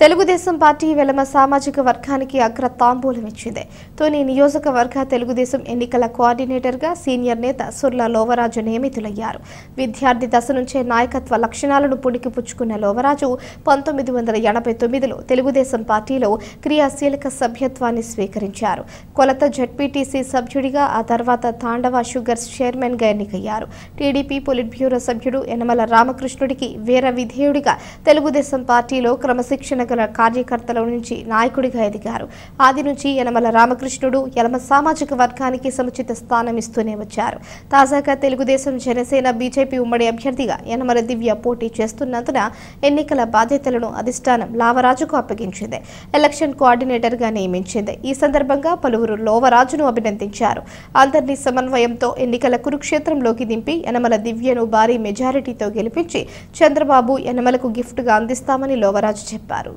Telugu Desam party Velama సామాజిక వర్గానికి అగ్ర తాంబూలం ఇచ్చింది. తొని నియోజకవర్గ తెలుగుదేశం ఎన్నికల కోఆర్డినేటర్గా సీనియర్ నేత సుర్ల లోవరాజు నియమితులయ్యారు. విద్యార్థి దశ నుంచే నాయకత్వ లక్షణాలను పుణికిపుచ్చుకున్న లోవరాజు 1989లో తెలుగుదేశం పార్టీలో క్రియాశీలక సభ్యత్వాన్ని స్వీకరించారు. కొలత జెడ్పీటీసీ సభ్యుడిగా, ఆ తర్వాత తాండవ షుగర్స్ చైర్మన్గా ఎన్నికయ్యారు. టీడీపీ పొలిట్ బ్యూరో సభ్యుడు యనమల రామకృష్ణుడికి వీర విధేయుడిగా తెలుగుదేశం పార్టీలో క్రమశిక్షణ కార్యకర్తల నుంచి నాయకుడిగా ఎదిగారు. ఆది నుంచి యనమల రామకృష్ణుడు యలమ సామాజిక వర్గానికి సముచిత స్థానం ఇస్తూనే వచ్చారు. తాజాగా తెలుగుదేశం, జనసేన, బీజేపీ ఉమ్మడి అభ్యర్థిగా యనమల దివ్య పోటీ చేస్తున్నందున ఎన్నికల బాధ్యతలను అధిష్టానం లావరాజుకు అప్పగించింది. ఎలక్షన్ కోఆర్డినేటర్గా నియమించింది. ఈ సందర్భంగా పలువురు లోవరాజును అభినందించారు. అందరినీ సమన్వయంతో ఎన్నికల కురుక్షేత్రంలోకి దింపి యనమల దివ్యను భారీ మెజారిటీతో గెలిపించి చంద్రబాబు యనమలకు గిఫ్ట్గా అందిస్తామని లోవరాజు చెప్పారు.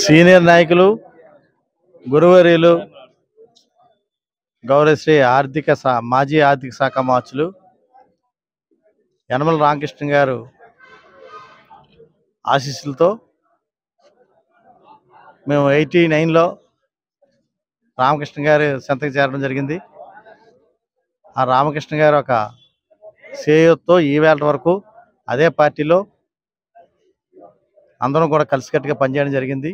సీనియర్ నాయకులు, గురువర్యులు, గౌరవశ్రీ మాజీ ఆర్థిక శాఖ మార్చులు యనమల రామకృష్ణ గారు ఆశీస్సులతో మేము 89లో రామకృష్ణ గారు సంతకి చేరడం జరిగింది. ఆ రామకృష్ణ గారు ఒక సేయతో ఈవేళ వరకు అదే పార్టీలో అందరం కూడా కలిసికట్టుగా పనిచేయడం జరిగింది.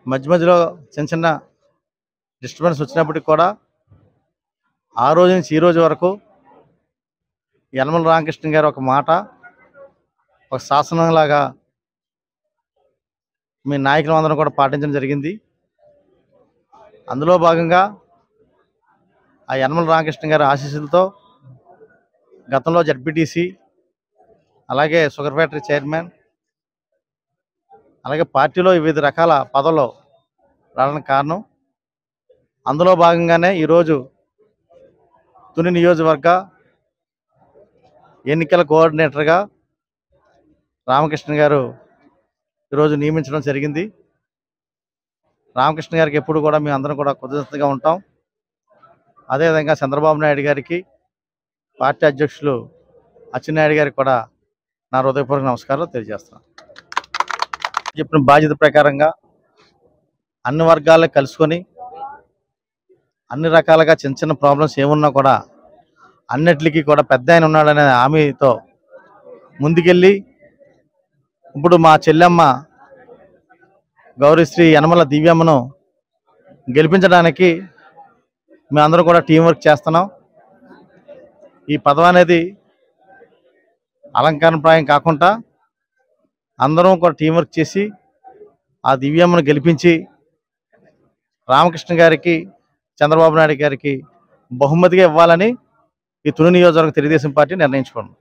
మధ్యలో చిన్న చిన్న డిస్టర్బెన్స్ వచ్చినప్పటికి కూడా ఆ రోజు నుంచి ఈ రోజు వరకు యనమల రామకృష్ణ గారు ఒక మాట, ఒక శాసనంలాగా మీ నాయకులు అందరం కూడా పాటించడం జరిగింది. అందులో భాగంగా ఆ యనమల రామకృష్ణ గారి ఆశీస్సులతో గతంలో జడ్పీటీసీ, అలాగే షుగర్ ఫ్యాక్టరీ చైర్మన్, అలాగే పార్టీలో వివిధ రకాల పదవులు రావడానికి కారణం. అందులో భాగంగానే ఈరోజు తుని నియోజకవర్గ ఎన్నికల కోఆర్డినేటర్గా రామకృష్ణ గారు ఈరోజు నియమించడం జరిగింది. రామకృష్ణ గారికి ఎప్పుడు కూడా మేము అందరం కూడా కృతజ్ఞతగా ఉంటాం. అదేవిధంగా చంద్రబాబు నాయుడు గారికి, పార్టీ అధ్యక్షులు అచ్చెన్నాయుడు గారికి కూడా నా హృదయపూర్వక నమస్కారాలు తెలియజేస్తాను. చెప్పిన బాధ్యత ప్రకారంగా అన్ని వర్గాలకు కలుసుకొని అన్ని రకాలుగా చిన్న చిన్న ప్రాబ్లమ్స్ ఏమున్నా కూడా అన్నిటికీ కూడా పెద్ద ఆయన ఉన్నాడనే హామీతో ముందుకెళ్ళి ఇప్పుడు మా చెల్లెమ్మ గౌరవశ్రీ యనమల దివ్యమ్మను గెలిపించడానికి మేమందరం కూడా టీం వర్క్ చేస్తున్నాం. ఈ పదవి అనేది అలంకరణప్రాయం కాకుండా అందరం కూడా టీం వర్క్ చేసి ఆ దివ్యమ్మను గెలిపించి రామకృష్ణ గారికి, చంద్రబాబు నాయుడు గారికి బహుమతిగా ఇవ్వాలని ఈ తుని నియోజకవర్గ తెలుగుదేశం పార్టీ నిర్ణయించుకున్నాం.